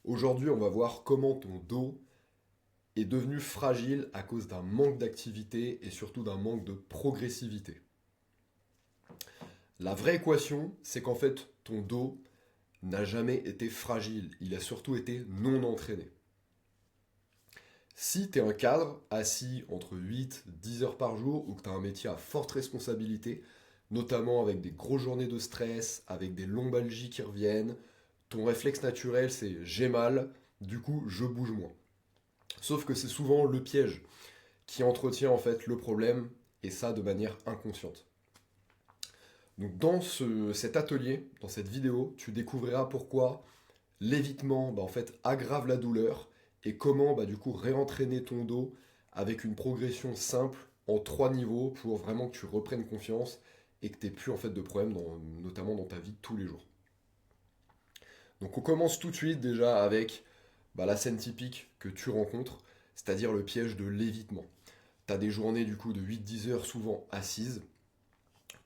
Aujourd'hui, on va voir comment ton dos est devenu fragile à cause d'un manque d'activité et surtout d'un manque de progressivité. La vraie équation, c'est qu'en fait, ton dos n'a jamais été fragile, il a surtout été non entraîné. Si tu es un cadre assis entre 8 et 10 heures par jour ou que tu as un métier à forte responsabilité, notamment avec des grosses journées de stress, avec des lombalgies qui reviennent, ton réflexe naturel c'est j'ai mal, du coup je bouge moins. Sauf que c'est souvent le piège qui entretient en fait le problème et ça de manière inconsciente. Donc dans cet atelier, dans cette vidéo, tu découvriras pourquoi l'évitement en fait, aggrave la douleur et comment du coup réentraîner ton dos avec une progression simple en trois niveaux pour vraiment que tu reprennes confiance et que tu n'aies plus en fait, de problèmes, notamment dans ta vie de tous les jours. Donc on commence tout de suite déjà avec la scène typique que tu rencontres, c'est-à-dire le piège de l'évitement. Tu as des journées du coup de 8-10 heures souvent assises,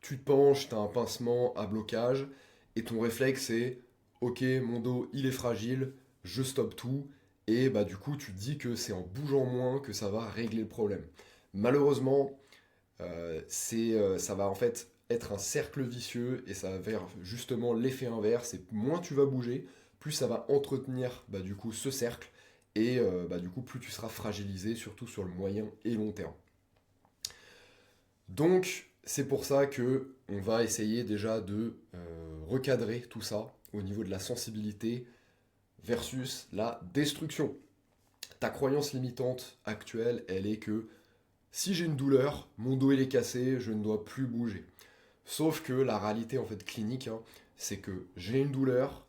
tu te penches, tu as un pincement à blocage, et ton réflexe c'est ok, mon dos il est fragile, je stoppe tout, et du coup tu te dis que c'est en bougeant moins que ça va régler le problème. Malheureusement, ça va en fait être un cercle vicieux et ça va faire justement l'effet inverse. Et moins tu vas bouger, plus ça va entretenir du coup ce cercle et du coup plus tu seras fragilisé, surtout sur le moyen et long terme. Donc c'est pour ça que on va essayer déjà de recadrer tout ça au niveau de la sensibilité versus la destruction. Ta croyance limitante actuelle, elle est que si j'ai une douleur, mon dos il est cassé, je ne dois plus bouger. Sauf que la réalité en fait clinique, c'est que j'ai une douleur,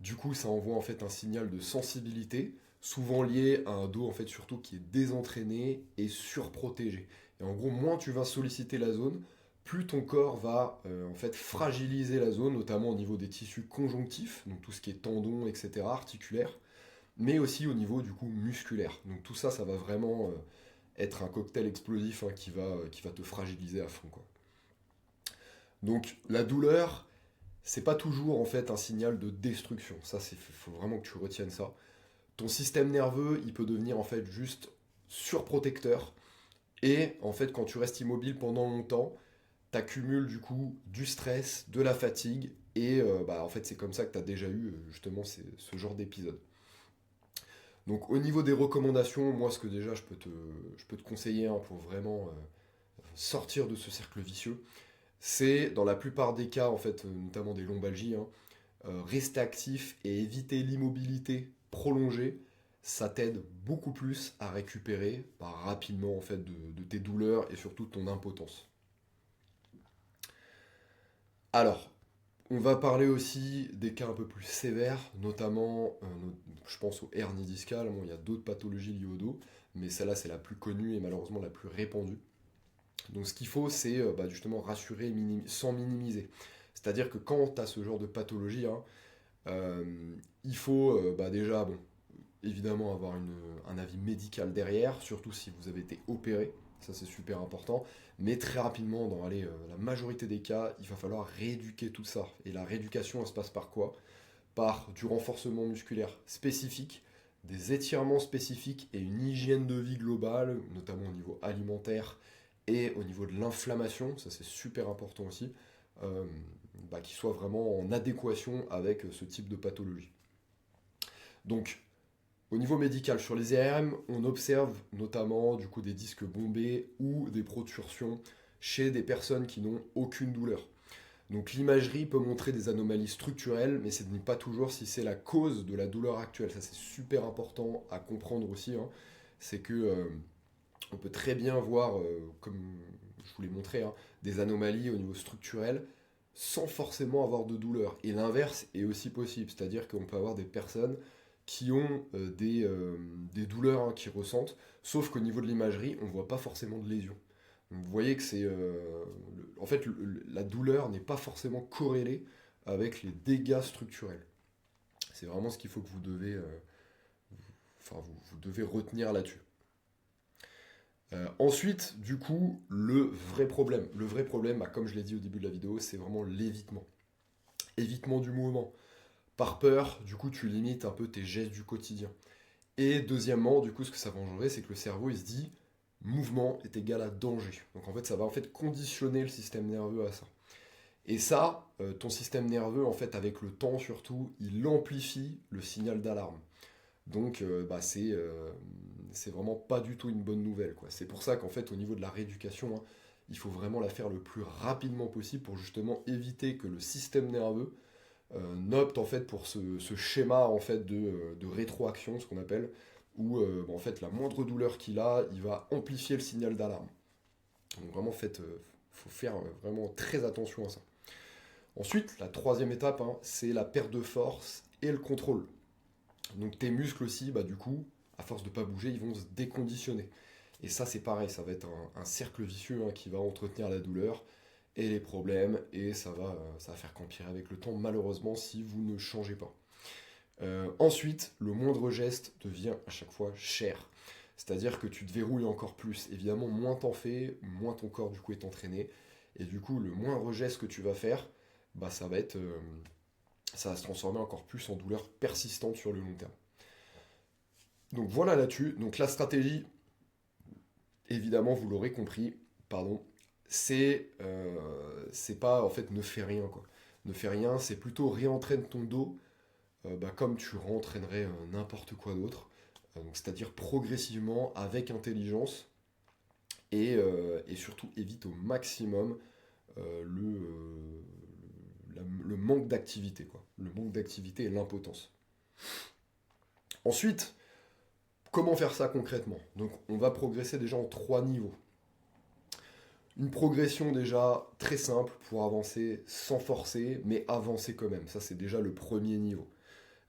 du coup ça envoie en fait un signal de sensibilité, souvent lié à un dos en fait surtout qui est désentraîné et surprotégé. Et en gros, moins tu vas solliciter la zone, plus ton corps va en fait fragiliser la zone, notamment au niveau des tissus conjonctifs, donc tout ce qui est tendons, etc., articulaires, mais aussi au niveau du coup musculaire. Donc tout ça, ça va vraiment être un cocktail explosif qui va te fragiliser à fond, quoi. Donc la douleur, c'est pas toujours en fait un signal de destruction. Ça, il faut vraiment que tu retiennes ça. Ton système nerveux, il peut devenir en fait juste surprotecteur. Et en fait, quand tu restes immobile pendant longtemps, tu accumules du coup du stress, de la fatigue. Et en fait, c'est comme ça que tu as déjà eu justement ce genre d'épisode. Donc au niveau des recommandations, moi ce que déjà je peux te conseiller pour vraiment sortir de ce cercle vicieux, c'est dans la plupart des cas, en fait, notamment des lombalgies, rester actif et éviter l'immobilité prolongée, ça t'aide beaucoup plus à récupérer rapidement en fait, de tes douleurs et surtout de ton impotence. Alors, on va parler aussi des cas un peu plus sévères, notamment, je pense aux hernies discales. Bon, il y a d'autres pathologies liées au dos, mais celle-là, c'est la plus connue et malheureusement la plus répandue. Donc, ce qu'il faut, c'est justement rassurer sans minimiser. C'est-à-dire que quand tu as ce genre de pathologie, euh, il faut déjà, bon, évidemment, avoir un avis médical derrière, surtout si vous avez été opéré. Ça, c'est super important. Mais très rapidement, dans la majorité des cas, il va falloir rééduquer tout ça. Et la rééducation, elle se passe par quoi? Par du renforcement musculaire spécifique, des étirements spécifiques et une hygiène de vie globale, notamment au niveau alimentaire et au niveau de l'inflammation. Ça, c'est super important aussi. euh, qui soit vraiment en adéquation avec ce type de pathologie. Donc, au niveau médical, sur les IRM, on observe notamment du coup des disques bombés ou des protrusions chez des personnes qui n'ont aucune douleur. Donc l'imagerie peut montrer des anomalies structurelles, mais ce n'est pas toujours si c'est la cause de la douleur actuelle. Ça c'est super important à comprendre aussi. C'est que on peut très bien voir, comme je vous l'ai montré, des anomalies au niveau structurel sans forcément avoir de douleur. Et l'inverse est aussi possible, c'est-à-dire qu'on peut avoir des personnes qui ont des douleurs qui ressentent, sauf qu'au niveau de l'imagerie, on ne voit pas forcément de lésions. Donc vous voyez que en fait, la douleur n'est pas forcément corrélée avec les dégâts structurels. C'est vraiment ce qu'il faut que vous devez retenir là-dessus. Ensuite, du coup, le vrai problème. Le vrai problème, comme je l'ai dit au début de la vidéo, c'est vraiment l'évitement. Évitement du mouvement. Par peur, du coup, tu limites un peu tes gestes du quotidien. Et deuxièmement, du coup, ce que ça va engendrer, c'est que le cerveau, il se dit, mouvement est égal à danger. Donc en fait, ça va en fait conditionner le système nerveux à ça. Et ça, ton système nerveux, en fait, avec le temps surtout, il amplifie le signal d'alarme. Donc, c'est vraiment pas du tout une bonne nouvelle, quoi. C'est pour ça qu'en fait, au niveau de la rééducation, hein, il faut vraiment la faire le plus rapidement possible pour justement éviter que le système nerveux n'opte en fait pour ce schéma en fait de rétroaction, ce qu'on appelle, où en fait la moindre douleur qu'il a, il va amplifier le signal d'alarme. Donc vraiment, faut faire vraiment très attention à ça. Ensuite, la troisième étape, hein, c'est la perte de force et le contrôle. Donc tes muscles aussi, bah, du coup, à force de ne pas bouger, ils vont se déconditionner. Et ça, c'est pareil, ça va être un cercle vicieux hein, qui va entretenir la douleur et les problèmes, et ça va faire qu'empirer avec le temps, malheureusement, si vous ne changez pas. Ensuite, le moindre geste devient à chaque fois cher. C'est-à-dire que tu te verrouilles encore plus. Évidemment, moins t'en fais, moins ton corps du coup est entraîné. Et du coup, le moindre geste que tu vas faire, bah, ça va se transformer encore plus en douleur persistante sur le long terme. Donc voilà là-dessus. Donc la stratégie, évidemment, vous l'aurez compris, pardon, c'est pas en fait ne fais rien quoi. Ne fais rien, c'est plutôt réentraîne ton dos bah, comme tu rentraînerais n'importe quoi d'autre. Donc, c'est-à-dire progressivement, avec intelligence, et surtout évite au maximum le manque d'activité, quoi. Le manque d'activité et l'impotence. Ensuite, comment faire ça concrètement? Donc on va progresser déjà en trois niveaux. Une progression déjà très simple pour avancer sans forcer, mais avancer quand même. Ça c'est déjà le premier niveau.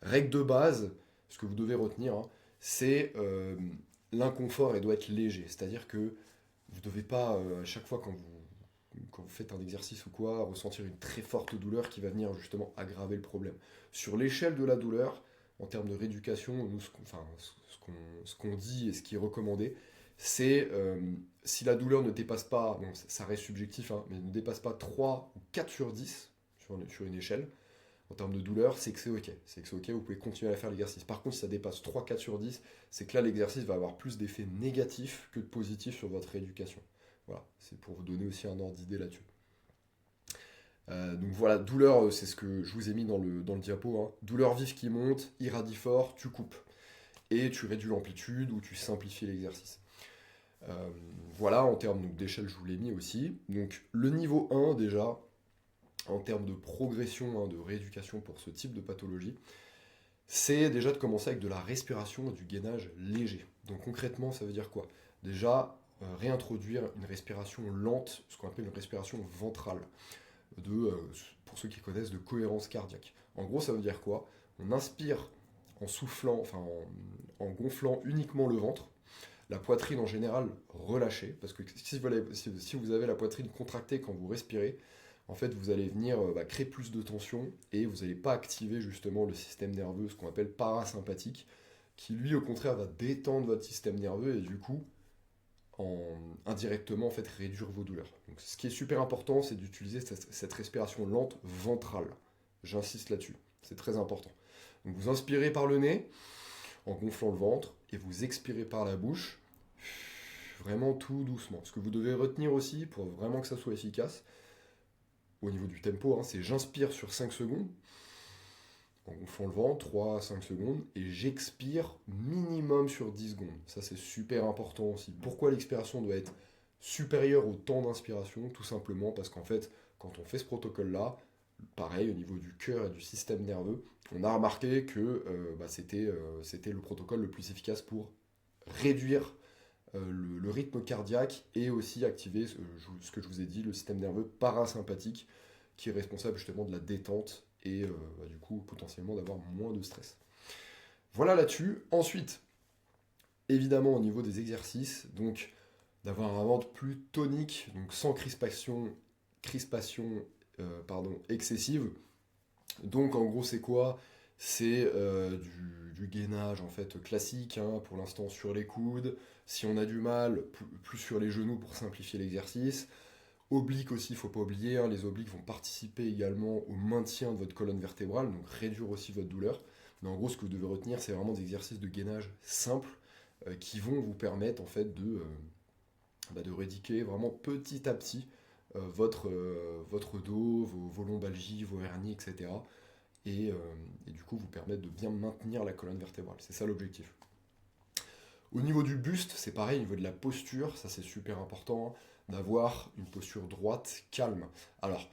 Règle de base, ce que vous devez retenir, hein, c'est l'inconfort et doit être léger. C'est-à-dire que vous ne devez pas, à chaque fois quand vous faites un exercice ou quoi, ressentir une très forte douleur qui va venir justement aggraver le problème. Sur l'échelle de la douleur, en termes de rééducation, nous, ce qu'on dit et ce qui est recommandé, c'est si la douleur ne dépasse pas, bon, ça reste subjectif, hein, mais ne dépasse pas 3 ou 4 sur 10 sur une échelle, en termes de douleur, c'est que c'est ok. C'est que c'est ok, vous pouvez continuer à faire l'exercice. Par contre, si ça dépasse 3-4 sur 10, c'est que là, l'exercice va avoir plus d'effets négatifs que de positifs sur votre rééducation. Voilà, c'est pour vous donner aussi un ordre d'idée là-dessus. Donc voilà, douleur, c'est ce que je vous ai mis dans le diapo. Hein. Douleur vive qui monte, irradie fort, tu coupes. Et tu réduis l'amplitude ou tu simplifies l'exercice. Voilà, en termes d'échelle, je vous l'ai mis aussi. Donc le niveau 1 déjà, en termes de progression, hein, de rééducation pour ce type de pathologie, c'est déjà de commencer avec de la respiration et du gainage léger. Donc concrètement, ça veut dire quoi? Déjà, réintroduire une respiration lente, ce qu'on appelle une respiration ventrale, pour ceux qui connaissent, de cohérence cardiaque. En gros, ça veut dire quoi? On inspire en soufflant, enfin en gonflant uniquement le ventre, la poitrine en général relâchée, parce que si vous avez la poitrine contractée quand vous respirez, en fait, vous allez venir créer plus de tension et vous n'allez pas activer justement le système nerveux, ce qu'on appelle parasympathique, qui lui, au contraire, va détendre votre système nerveux et du coup, indirectement, en fait, réduire vos douleurs. Donc, ce qui est super important, c'est d'utiliser cette respiration lente ventrale. J'insiste là-dessus, c'est très important. Donc, vous inspirez par le nez en gonflant le ventre et vous expirez par la bouche, vraiment tout doucement. Ce que vous devez retenir aussi pour vraiment que ça soit efficace, au niveau du tempo, hein, c'est j'inspire sur 5 secondes, en gonflant le ventre, 3 à 5 secondes, et j'expire minimum sur 10 secondes. Ça, c'est super important aussi. Pourquoi l'expiration doit être supérieure au temps d'inspiration? Tout simplement parce qu'en fait, quand on fait ce protocole-là, pareil, au niveau du cœur et du système nerveux, on a remarqué que c'était le protocole le plus efficace pour réduire le rythme cardiaque et aussi activer ce que je vous ai dit, le système nerveux parasympathique qui est responsable justement de la détente et du coup potentiellement d'avoir moins de stress. Voilà là-dessus. Ensuite, évidemment au niveau des exercices, donc d'avoir un ventre plus tonique, donc sans crispation excessive. Donc en gros c'est quoi? C'est du gainage en fait classique, hein, pour l'instant sur les coudes. Si on a du mal, plus sur les genoux pour simplifier l'exercice. Obliques aussi, il ne faut pas oublier, hein, les obliques vont participer également au maintien de votre colonne vertébrale, donc réduire aussi votre douleur. Mais en gros, ce que vous devez retenir, c'est vraiment des exercices de gainage simples qui vont vous permettre en fait de rédiquer vraiment petit à petit votre dos, vos lombalgies, vos hernies, etc. Et du coup, vous permettre de bien maintenir la colonne vertébrale. C'est ça l'objectif. Au niveau du buste, c'est pareil, au niveau de la posture, ça c'est super important, hein, d'avoir une posture droite, calme. Alors,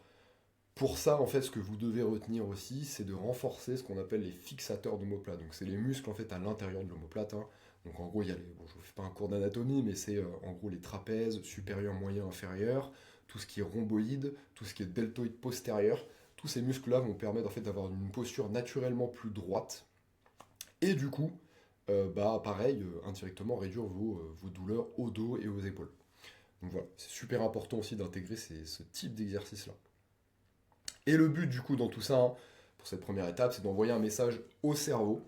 pour ça, en fait, ce que vous devez retenir aussi, c'est de renforcer ce qu'on appelle les fixateurs d'omoplate. Donc, c'est les muscles, en fait, à l'intérieur de l'omoplate, hein. Donc, en gros, il y a bon, je ne vous fais pas un cours d'anatomie, mais c'est en gros les trapèzes supérieur, moyen, inférieur, tout ce qui est rhomboïde, tout ce qui est deltoïde postérieur. Tous ces muscles-là vont permettre, en fait, d'avoir une posture naturellement plus droite. Et du coup, pareil, indirectement réduire vos douleurs au dos et aux épaules. Donc voilà, c'est super important aussi d'intégrer ce type d'exercice-là. Et le but du coup dans tout ça, hein, pour cette première étape, c'est d'envoyer un message au cerveau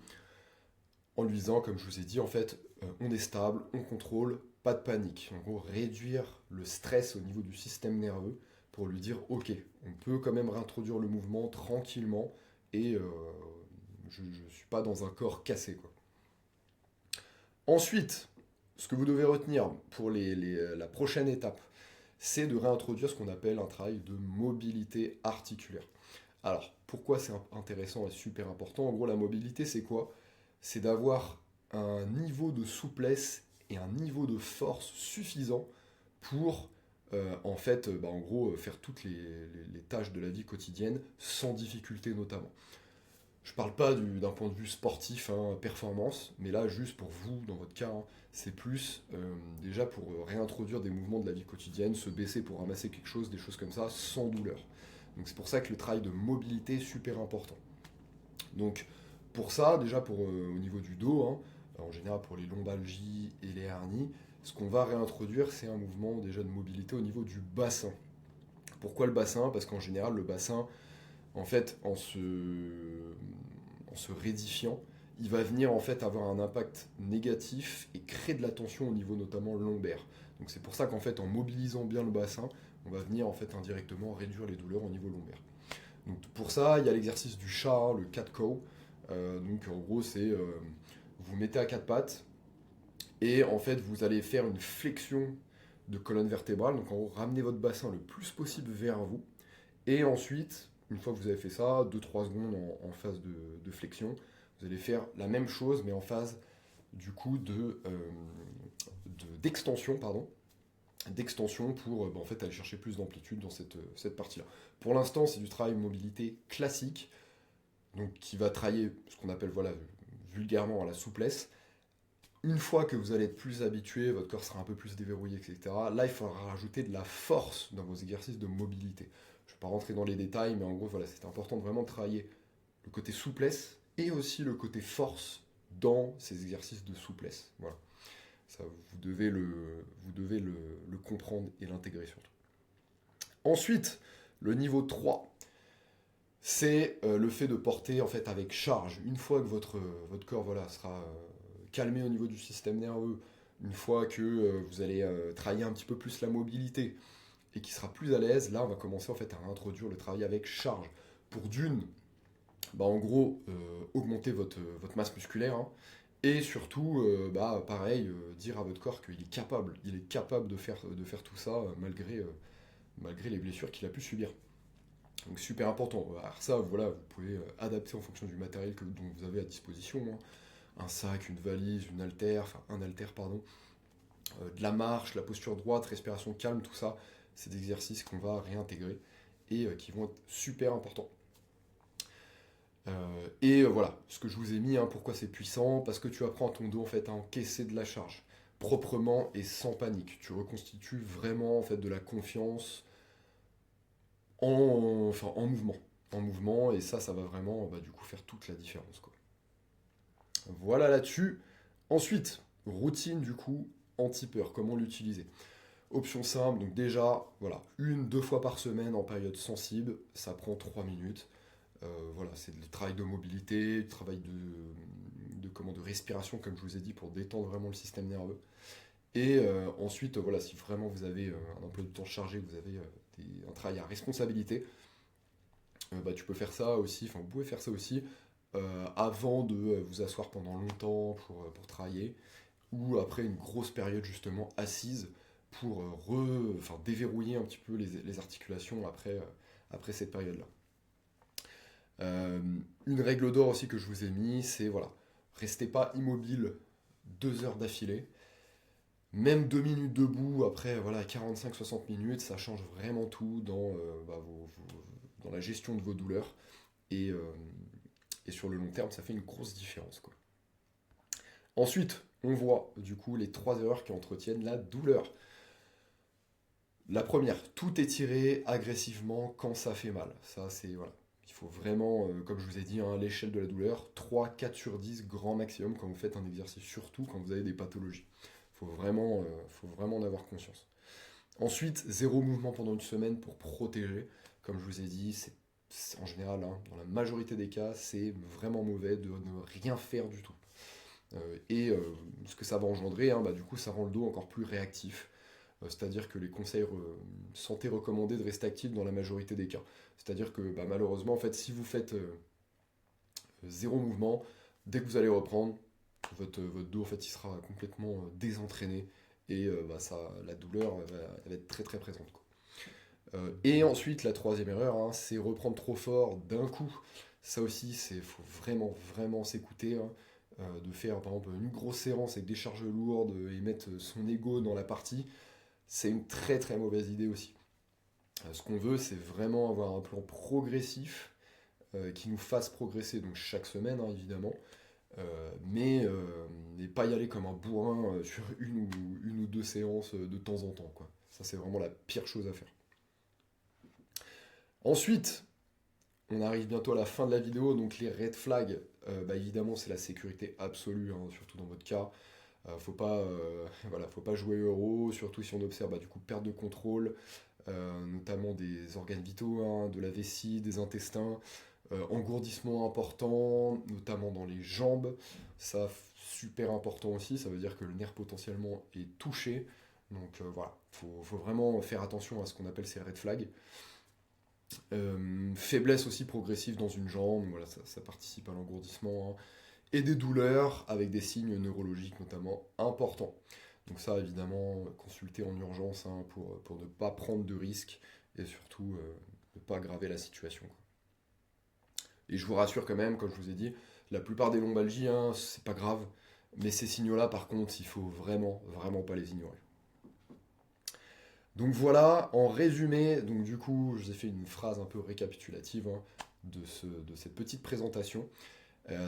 en lui disant, comme je vous ai dit, en fait, on est stable, on contrôle, pas de panique. En gros, réduire le stress au niveau du système nerveux pour lui dire, ok, on peut quand même réintroduire le mouvement tranquillement et je ne suis pas dans un corps cassé, quoi. Ensuite, ce que vous devez retenir pour la prochaine étape, c'est de réintroduire ce qu'on appelle un travail de mobilité articulaire. Alors, pourquoi c'est intéressant et super important? En gros, la mobilité, c'est quoi? C'est d'avoir un niveau de souplesse et un niveau de force suffisant pour, en fait, en gros, faire toutes les tâches de la vie quotidienne sans difficulté notamment. Je parle pas d'un point de vue sportif, hein, performance, mais là, juste pour vous, dans votre cas, hein, c'est plus déjà pour réintroduire des mouvements de la vie quotidienne, se baisser pour ramasser quelque chose, des choses comme ça, sans douleur. Donc c'est pour ça que le travail de mobilité est super important. Donc pour ça, déjà au niveau du dos, hein, en général pour les lombalgies et les hernies, ce qu'on va réintroduire, c'est un mouvement déjà de mobilité au niveau du bassin. Pourquoi le bassin? Parce qu'en général, le bassin, en fait, en se rédifiant, il va venir en fait avoir un impact négatif et créer de la tension au niveau notamment lombaire. Donc c'est pour ça qu'en fait, en mobilisant bien le bassin, on va venir en fait indirectement réduire les douleurs au niveau lombaire. Donc pour ça, il y a l'exercice du chat, hein, le cat cow. Donc en gros, c'est vous mettez à quatre pattes et en fait, vous allez faire une flexion de colonne vertébrale. Donc en gros, ramenez votre bassin le plus possible vers vous. Et ensuite, une fois que vous avez fait ça, 2-3 secondes en phase de flexion, vous allez faire la même chose, mais en phase du coup d'extension, pardon, d'extension pour en fait aller chercher plus d'amplitude dans cette partie-là. Pour l'instant, c'est du travail de mobilité classique, donc qui va travailler ce qu'on appelle voilà vulgairement à la souplesse. Une fois que vous allez être plus habitué, votre corps sera un peu plus déverrouillé, etc. Là, il faudra rajouter de la force dans vos exercices de mobilité. Je ne vais pas rentrer dans les détails, mais en gros, voilà, c'est important de vraiment travailler le côté souplesse et aussi le côté force dans ces exercices de souplesse. Voilà. Ça, vous devez le comprendre et l'intégrer surtout. Ensuite, le niveau 3, c'est le fait de porter en fait avec charge. Une fois que votre corps voilà, sera calmé au niveau du système nerveux, une fois que vous allez travailler un petit peu plus la mobilité et qui sera plus à l'aise, là on va commencer en fait à réintroduire le travail avec charge. Pour en gros, augmenter votre masse musculaire, hein, et surtout, pareil, dire à votre corps il est capable de faire tout ça malgré les blessures qu'il a pu subir. Donc super important. Alors ça, voilà, vous pouvez adapter en fonction du matériel dont vous avez à disposition, hein. Un sac, une valise, un haltère, pardon, de la marche, la posture droite, respiration calme, tout ça, c'est des exercices qu'on va réintégrer et qui vont être super importants. Voilà, ce que je vous ai mis, hein, pourquoi c'est puissant, parce que tu apprends à ton dos en fait à encaisser de la charge proprement et sans panique. Tu reconstitues vraiment en fait de la confiance en mouvement. En mouvement, et ça va vraiment du coup faire toute la différence, quoi. Voilà là-dessus. Ensuite, routine du coup anti-peur, comment l'utiliser? Option simple, donc déjà, voilà, 1-2 fois par semaine en période sensible, ça prend 3 minutes. Voilà, c'est le travail de mobilité, le travail de respiration, comme je vous ai dit, pour détendre vraiment le système nerveux. Et ensuite, voilà, si vraiment vous avez un emploi du temps chargé, vous avez un travail à responsabilité, bah, tu peux faire ça aussi, enfin vous pouvez faire ça aussi avant de vous asseoir pendant longtemps pour travailler, ou après une grosse période justement assise pour enfin, déverrouiller un petit peu les articulations après cette période-là. Euh, une règle d'or aussi que je vous ai mis, c'est voilà, restez pas immobile 2 heures d'affilée. Même 2 minutes debout après voilà, 45-60 minutes, ça change vraiment tout bah, dans la gestion de vos douleurs. Et, euh, et sur le long terme, ça fait une grosse différence, quoi. Ensuite, on voit du coup les 3 erreurs qui entretiennent la douleur. La première, tout étirer agressivement quand ça fait mal. Ça, c'est voilà. Il faut vraiment, comme je vous ai dit, hein, l'échelle de la douleur, 3-4/10 grand maximum quand vous faites un exercice, surtout quand vous avez des pathologies. Faut vraiment en avoir conscience. Ensuite, zéro mouvement pendant une semaine pour protéger. Comme je vous ai dit, en général, hein, dans la majorité des cas, c'est vraiment mauvais de ne rien faire du tout. Ce que ça va engendrer, hein, bah, du coup, ça rend le dos encore plus réactif. C'est-à-dire que les conseils santé recommandés de rester actifs dans la majorité des cas. C'est-à-dire que bah, malheureusement, en fait, si vous faites zéro mouvement, dès que vous allez reprendre, votre dos en fait, il sera complètement désentraîné et bah, la douleur elle va être très très présente, quoi. Et ensuite, la troisième erreur, hein, c'est reprendre trop fort d'un coup. Ça aussi, faut vraiment vraiment s'écouter, hein. De faire par exemple une grosse séance avec des charges lourdes et mettre son ego dans la partie, c'est une très très mauvaise idée aussi. Ce qu'on veut, c'est vraiment avoir un plan progressif qui nous fasse progresser, donc chaque semaine, hein, évidemment, mais et pas y aller comme un bourrin sur une ou deux séances de temps en temps, quoi. Ça, c'est vraiment la pire chose à faire. Ensuite, on arrive bientôt à la fin de la vidéo, donc les red flags, bah, évidemment, c'est la sécurité absolue, hein, surtout dans votre cas. Faut pas, voilà, faut pas jouer euro, surtout si on observe bah, du coup perte de contrôle, notamment des organes vitaux, hein, de la vessie, des intestins, engourdissement important, notamment dans les jambes. Ça, super important aussi, ça veut dire que le nerf potentiellement est touché. Donc voilà, faut vraiment faire attention à ce qu'on appelle ces red flags. Faiblesse aussi progressive dans une jambe, voilà, ça participe à l'engourdissement, hein. Et des douleurs avec des signes neurologiques notamment importants. Donc ça, évidemment, consulter en urgence, hein, pour ne pas prendre de risques et surtout ne pas aggraver la situation, quoi. Et je vous rassure quand même, comme je vous ai dit, la plupart des lombalgies, hein, c'est pas grave, mais ces signaux-là, par contre, il faut vraiment, vraiment pas les ignorer. Donc voilà, en résumé, donc du coup, je vous ai fait une phrase un peu récapitulative, hein, de cette petite présentation.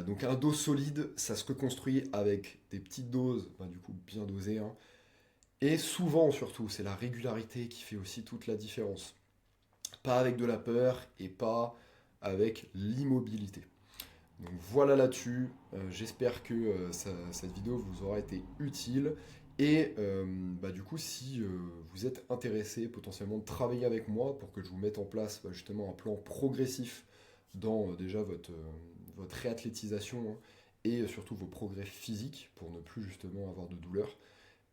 Donc un dos solide, ça se reconstruit avec des petites doses, bah, du coup bien dosées, hein. Et souvent surtout, c'est la régularité qui fait aussi toute la différence. Pas avec de la peur et pas avec l'immobilité. Donc voilà là-dessus, j'espère que cette vidéo vous aura été utile. Et bah, du coup, si vous êtes intéressé potentiellement de travailler avec moi pour que je vous mette en place bah, justement un plan progressif dans déjà votre réathlétisation, hein, et surtout vos progrès physiques pour ne plus justement avoir de douleur,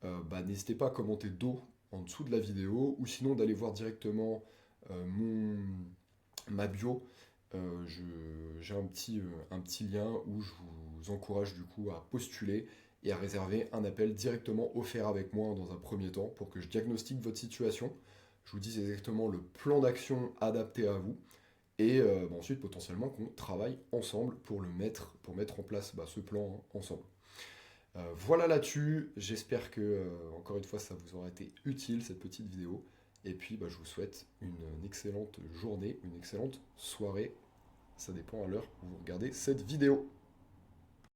bah, n'hésitez pas à commenter dos en dessous de la vidéo ou sinon d'aller voir directement ma bio. J'ai un petit lien où je vous encourage du coup à postuler et à réserver un appel directement offert avec moi dans un premier temps pour que je diagnostique votre situation, je vous dise exactement le plan d'action adapté à vous et bah, ensuite potentiellement qu'on travaille ensemble pour mettre en place bah, ce plan, hein, ensemble. Voilà là-dessus, j'espère que encore une fois ça vous aura été utile cette petite vidéo. Et puis bah, je vous souhaite une excellente journée, une excellente soirée. Ça dépend à l'heure où vous regardez cette vidéo.